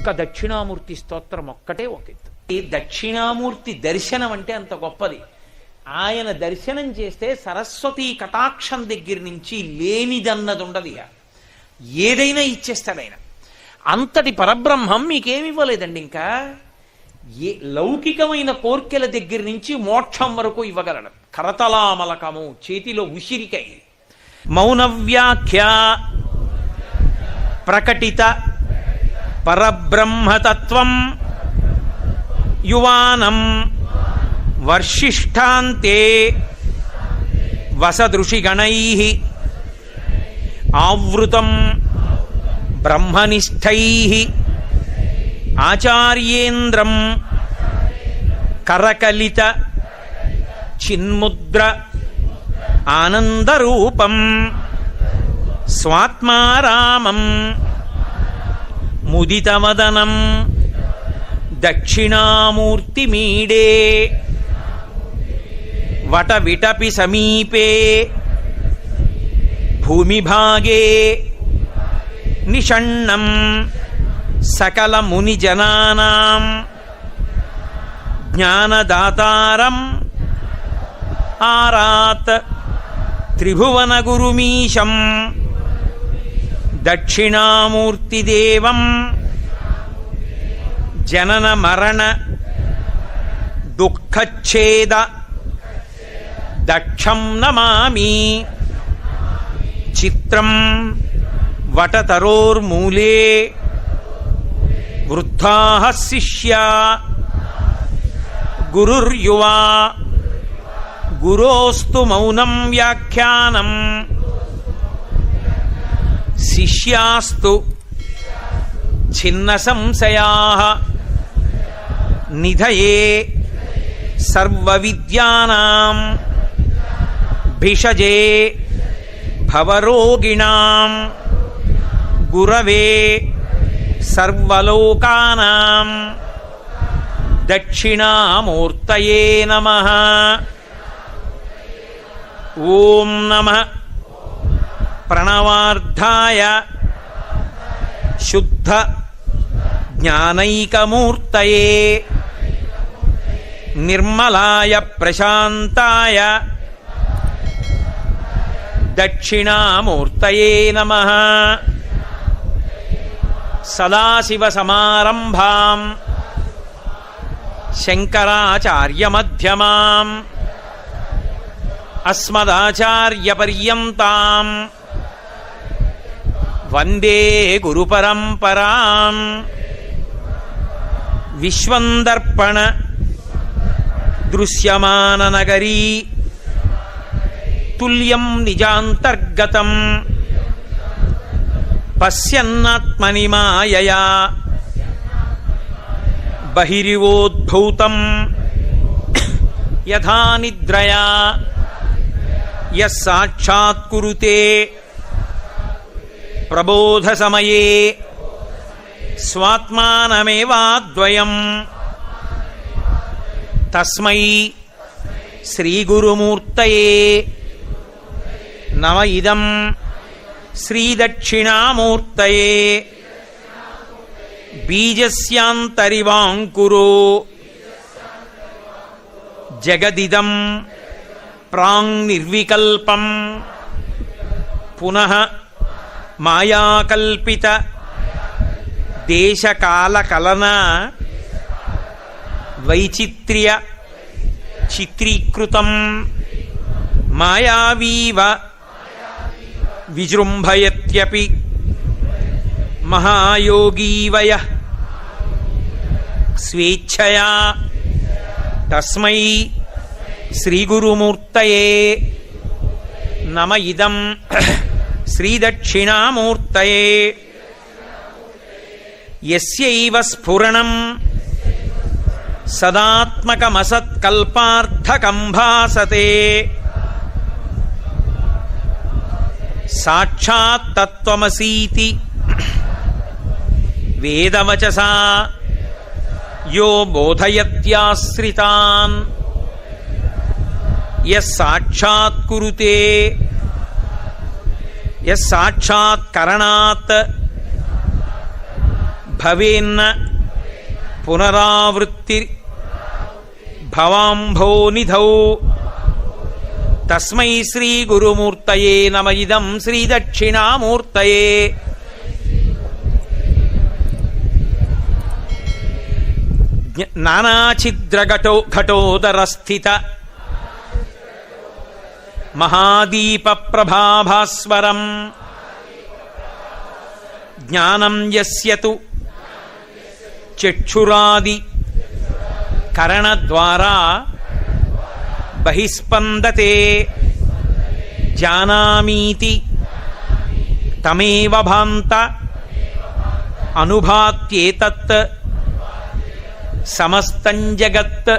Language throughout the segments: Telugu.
ఒక్క దక్షిణామూర్తి స్తోత్రం ఒక్కటే ఒక ఎత్తు. ఈ దక్షిణామూర్తి దర్శనం అంటే అంత గొప్పది. ఆయన దర్శనం చేస్తే సరస్వతీ కటాక్షం దగ్గర నుంచి లేనిదన్నది ఉండదు. ఇక ఏదైనా ఇచ్చేస్తాడు ఆయన. అంతటి పరబ్రహ్మం మీకేమివ్వలేదండి. ఇంకా ఏ లౌకికమైన కోర్కెల దగ్గర నుంచి మోక్షం వరకు ఇవ్వగలడు. కరతలామలకము, చేతిలో ఉసిరికై, మౌనవ్యాఖ్య ప్రకటిత పరబ్రహ్మతత్వం యువానం వర్షిష్ఠాంతే వసదృషిగణైః ఆవృతం బ్రహ్మనిష్టైః ఆచార్యేంద్రం కరకలిత చిన్ముద్ర ఆనందరూపం స్వాత్మారామం ముదితవదనం దక్షిణామూర్తిమీడే వటవిటపి సమీపే భూమిభాగే నిషణ్ణం సకల మునిజనానాం జ్ఞానదాతారం ఆరాత్ త్రిభువనగురుమీశం దక్షిణామూర్తిదేవం జనన మరణ దుఃఖచ్ఛేద దక్షం నమామి. చిత్రం వటతరోర్మూలే వృద్ధాః శిష్యా గురుర్యువా గురోస్తు మౌనం వ్యాఖ్యానం శిష్యాస్తు ఛిన్న సంశయాః నిధయే సర్వవిద్యానాం భిషజే భవరోగిణాం గురవే సర్వలోకానాం దక్షిణామూర్తయే నమః. ఓం నమః ప్రణవార్థాయ శుద్ధ జ్ఞానైకమూర్తయే నిర్మలాయ ప్రశాంతాయ దక్షిణామూర్తయే నమః. సదాశివసమారంభాం శంకరాచార్యమధ్యమాం అస్మదాచార్యపర్యంతాం వందే గురుపరంపరాం. విశ్వందర్పణ దృశ్యమాననగరీ తుల్యం నిజాంతర్గతం పశ్యన్నాత్మని మాయయా బహిరివోద్భూతం యథా నిద్రయా యస్సాక్షాత్కురుతే ప్రబోధసమయే స్వాత్మానమేవాద్వయం తస్మై శ్రీగురుమూర్తయే నమ. ఇదం శ్రీదక్షిణామూర్తయే బీజస్యాంతరివాంకురో జగదిదం ప్రాంగ్నిర్వికల్పం పునః మాయాకల్పిత దేశకాలకలన వైచిత్ర్య చిత్రీకృతం మాయావీవ విజృంభయత్యపి మహాయోగీవయః స్వేచ్ఛయా తస్మై శ్రీగురుమూర్తయే నమ. ఇదం శ్రీదక్షిణామూర్తయే యస్యైవ స్ఫురణం సదాత్మకమసత్కల్పార్థకం భాసతే సాక్షాత్ తత్వమసీతి వేదవచసా యో బోధయత్యాశ్రితాన్ యస్సాక్షాత్కురుతే యస్సాక్షాత్కరణాత్ భవేన్న పునరావృత్తి భవాంభోనిధౌ తస్మై శ్రీ గురుమూర్తయే నమ ఇదం శ్రీ దక్షిణామూర్తయే. నానాఛిద్రఘటోదరస్థిత మహాదీప ప్రభాభాస్వరం జ్ఞానం యస్యతు చక్షురాది కరణద్వారా బహిస్పందతే జానామీతి తమేవ భాంత అనుభాత్యేతత్ సమస్తం జగత్.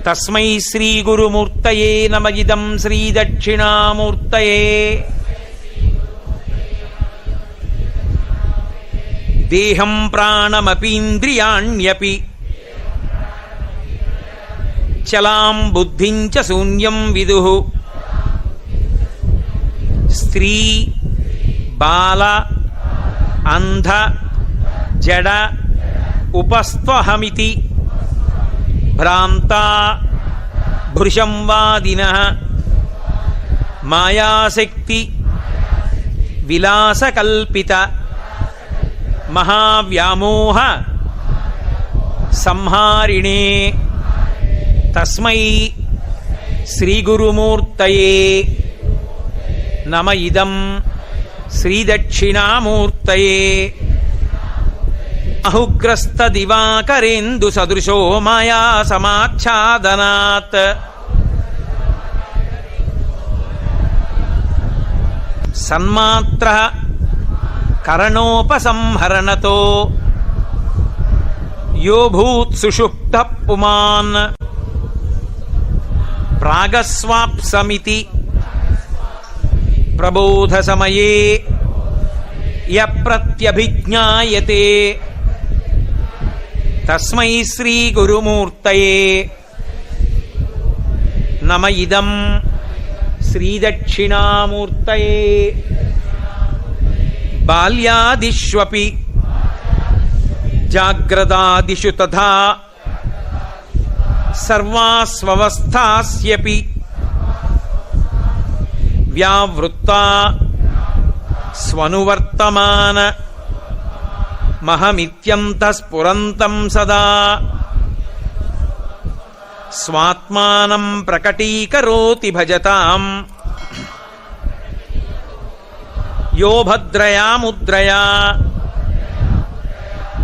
తస్మై శ్రీ గురుమూర్తయే నమ ఇదం శ్రీ దక్షిణామూర్తయే. దేహం ప్రాణమపీంద్రియాణ్యపి చలాం బుద్ధిం చ శూన్యం విదుః. స్త్రీ బాల అంధ జడ ఉపస్త్వహమితి భ్రాంతా భృశం వాదినః మాయాశక్తి విలాసకల్పిత మహావ్యామోహ సంహారిణే. తస్మై శ్రీగురుమూర్తయే నమ ఇదం శ్రీదక్షిణామూర్తయే. అహుగ్రస్త దివాకరేందు సదృశో మాయా సమాచ్ఛాదనాత్ సన్మాత్ర కరణోపసంహరణతో యో భూత్ సుషుప్త పుమాన్ ప్రాగస్వాప్సమితి ప్రబోధ సమయే య ప్రత్యభిజ్ఞాయతే. తస్మై శ్రీ గురుమూర్తయే నమ ఇదం శ్రీ దక్షిణామూర్తయే. బాల్యాదిష్వపి జాగ్రదాదిషు తథా సర్వాస్వస్థాస్యపి వ్యావృత్తా స్వనువర్తమాన మహమిత్యంతఃస్ఫురంతం సదా స్వాత్మానం ప్రకటీకరోతి భజతాం యో భద్రయా ముద్రయా.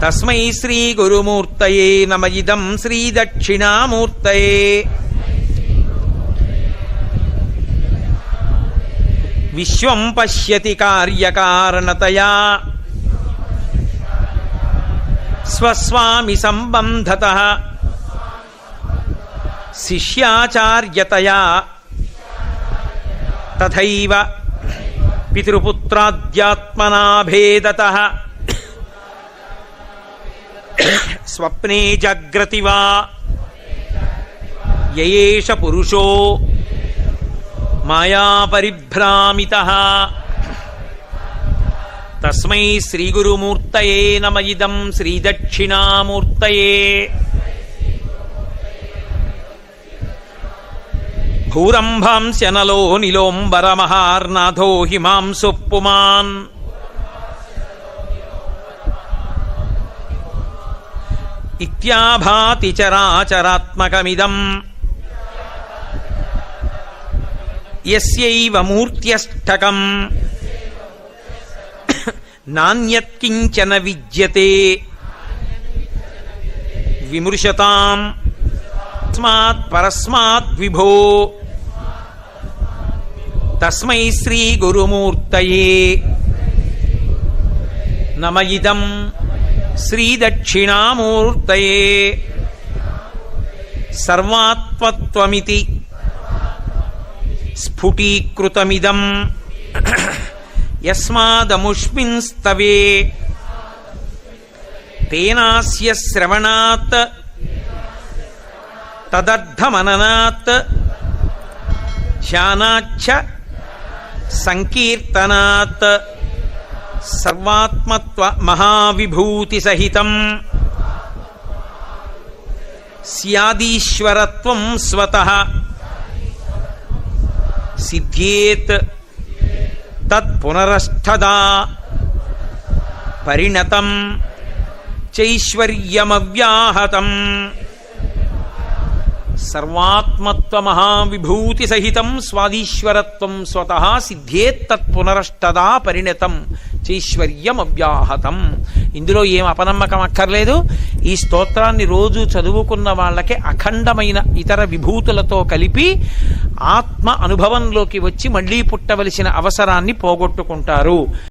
తస్మై శ్రీ గురుమూర్తయే నమ ఇదం శ్రీ దక్షిణామూర్తయే. విశ్వం పశ్యతి కార్యకారణతయా స్వస్వామి సంబంధతః శిష్యాచార్యతయా తథైవ పితృపుత్రాద్యాత్మనా భేదతః స్వప్నే జాగ్రతి వా యయేష పురుషో మాయాపరిభ్రామితః. తస్మై శ్రీగురుమూర్తయే నమ ఇదం శ్రీదక్షిణామూర్తయే. భూరంభాంస్యనలో నిలోంబరమహార్నాథో హిమాంసు పుమాన్ ఇత్యాభాతి చరాచరాత్మకమిదం యస్యైవ మూర్త్యష్టకం నాన్యత్కించన విద్యతే విమృశతాం తస్మాత్ పరస్మాత్ విభో. తస్మై శ్రీ గురుమూర్తయే నమ ఇదం శ్రీ దక్షిణామూర్తయే. సర్వాత్మత్వమితి స్ఫుటీకృతమిదం యస్మాదముష్మిన్ స్తవే తేనాస్య శ్రవణాత్ తదర్థమననాత్ ధ్యానాచ్చ సంకీర్తనాత్ సర్వాత్మత్వ మహావిభూతి సహితం స్యాదీశ్వరత్వం స్వతః సిద్ధ్యేత్ తత్ పునరష్ఠదా పరిణతం చైశ్వర్యమవ్యాహతం. సర్వాత్మత్వ మహావిభూతి సహితం స్వాదీశ్వరత్వం స్వతః సిద్ధ్యేత్ తత్ పునరష్టదా పరిణతం చైశ్వర్యమవ్యాహతం. ఇందులో ఏం అపనమ్మకం అక్కర్లేదు. ఈ స్తోత్రాన్ని రోజు చదువుకున్న వాళ్ళకి అఖండమైన ఇతర విభూతులతో కలిపి ఆత్మ అనుభవంలోకి వచ్చి మళ్లీ పుట్టవలసిన అవసరాన్ని పోగొట్టుకుంటారు.